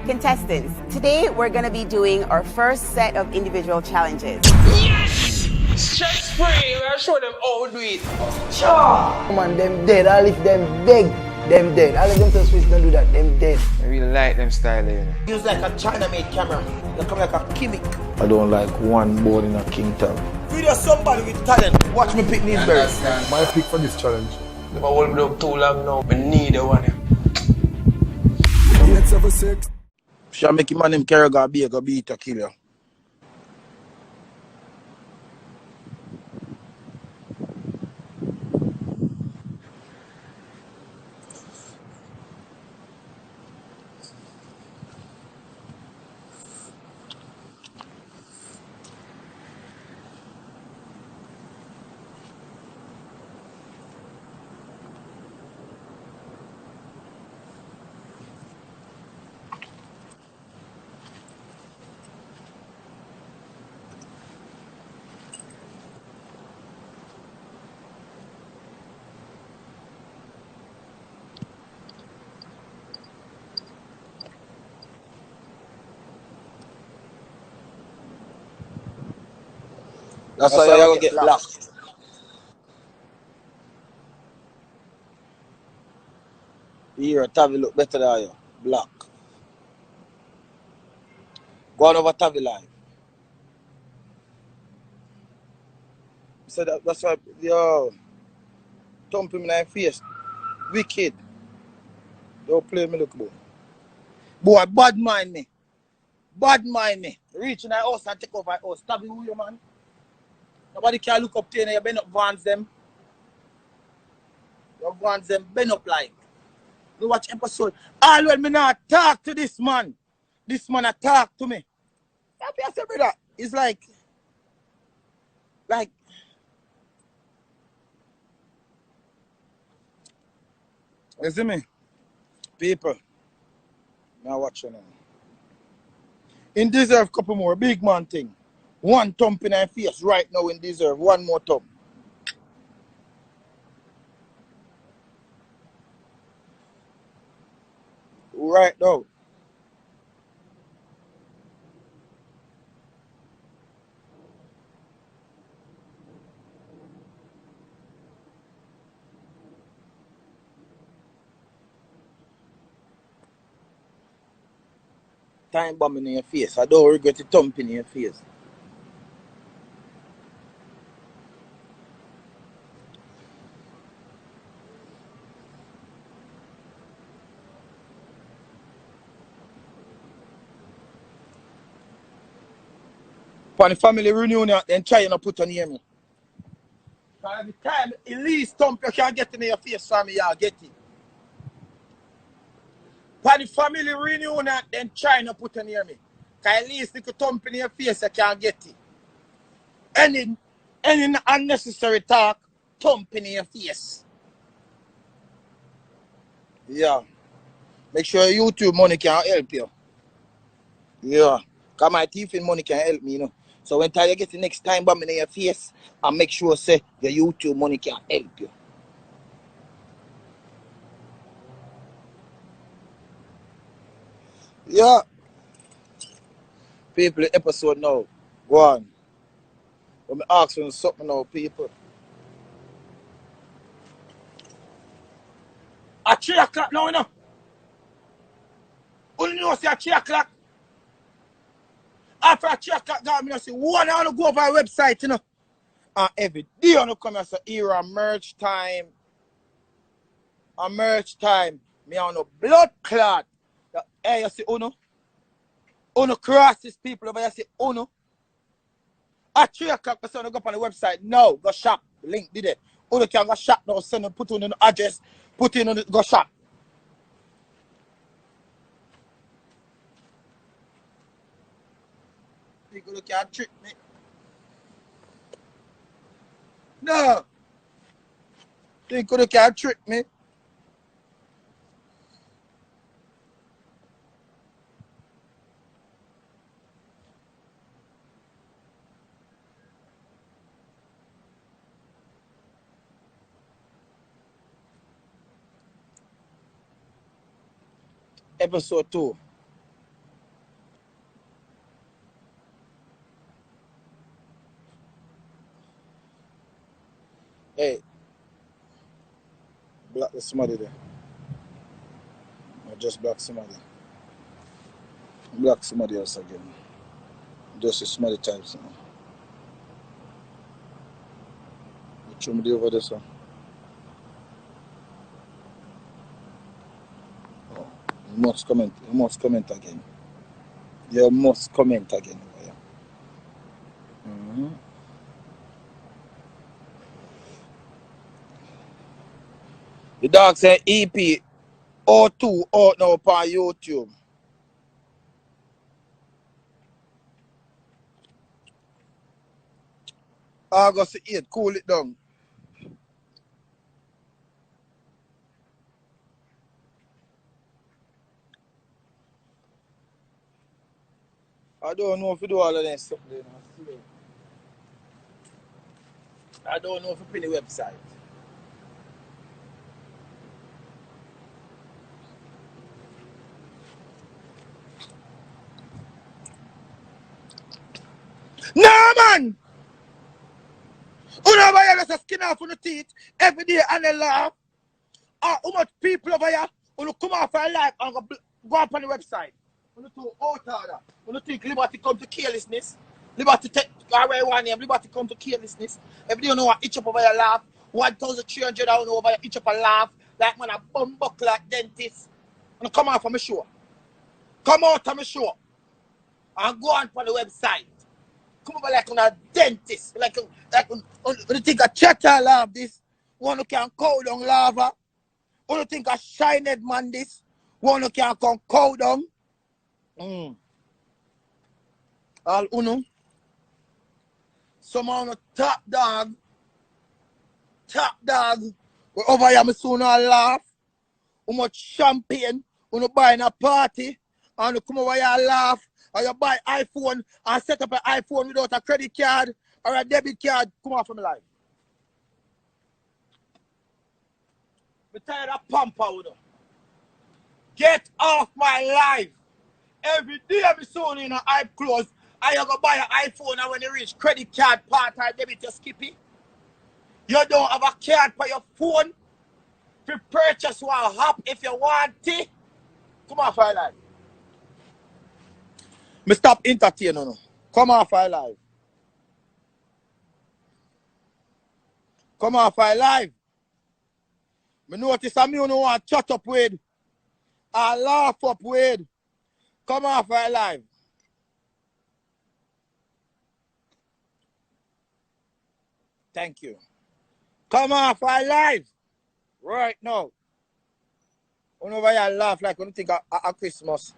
Contestants, today we're going to be doing our first set of individual challenges. Yes! Stress free, we'll show them how to do it. Sure! Man, them dead, I'll if them beg. Them dead. I'll let them to Swiss don't do that, them dead. I really like them style, you know. Use like a China-made camera. They come like a gimmick. I don't like one board in a Kyng Tavii. Video somebody with talent. Watch me pick these birds. My pick for this challenge. I hold it up too long now. I need a one. Let's have a sex. Shall make him and him carry go beat a killer. That's why you're gonna get locked. Here, Tavii look better than you. Black. Go on over Tavii live. So that's why, yo, thump him in the face. Wicked. Don't play me, look, boy. Boy, bad mind me. Bad mind me. Reach in the house and take over the house. Tavii who you, man? Nobody can look up to you and you bend up Vans them. You Vans them bend up like. You watch episode. All when me not talk to this man. This man a talk to me. I say, brother, it's like, you see me? People, now watch you now. In deserve couple more, big man thing. One thump in her face right now in deserve. One more thump. Right now. Time bombing in your face. I don't regret the thumping in your face. For the family reunion, then try not put on near me. Every time, at least thump you can get in your face from me, I'll get it. For the family reunion, then try not put on near me. Because at least little thump in your face, you can get it. Any unnecessary talk, thump in your face. Yeah. Make sure YouTube money can help you. Yeah. Because my teeth in money can help me, you know. So when you get the next time bombing in your face, and make sure say your YouTube money can help you. Yeah. People, episode now. Go on. Let me ask you something now, people. At 3 o'clock now, you know. Only know say at 3 o'clock. After 3 o'clock, I say, one, I want to go over our website, you know. And every day I want to come and say, here a merch time. A merch time. Me on no blood clot. Hey, you see, Uno crosses people over here, say, Uno. At 3 o'clock, I say, go up on the website. No, go shop. Link did it. Uno can go shop now, send put on the address, put in on the, go shop. People can't trick me. No. People can't trick me. Episode 2. There's somebody there. I just block somebody. Block somebody else again. Just a somebody types now. Which one over this one? Oh, you must comment. You must comment again. You must comment again. Mm-hmm. The dog said EP O2 out now on YouTube. August 8th, cool it down. I don't know if you do all of that stuff there. I don't know if you pin the website. No man! Over here there's a skin off on the teeth every day and they laugh. How much people over here who come off our life and go up on the website? When you do out order. When you think liberty come to carelessness, liberty take away one name, liberty come to carelessness. Every day you know what each up over your laugh. 1,300 down over your each up a laugh. Like man a bum buckle like dentist. And come off from my show. Come out of my show. And go on the website. Come over like a dentist. Like when you think a chatter laugh this, one who can cow down lava. When you think a shiny man this, one who can come cow down. All uno. Some on the top dog. We over here, me soon all laugh. How much champagne when you buy in a party and you come over here and laugh. Or you buy iPhone and set up an iPhone without a credit card or a debit card. Come off from my life. I'm tired of pamper with you. Get off my life. Every day I'm soon in an eye close. I go buy an iPhone and when you reach credit card part or debit you skip it. You don't have a card for your phone. To purchase one app if you want it. Come off my life. Me stop entertaining you. Come off my life. Come off my life. Me notice that me don't want to chat up with. I laugh up with. Come off my life. Thank you. Come off my life. Right now. Over here laugh like when you think of Christmas.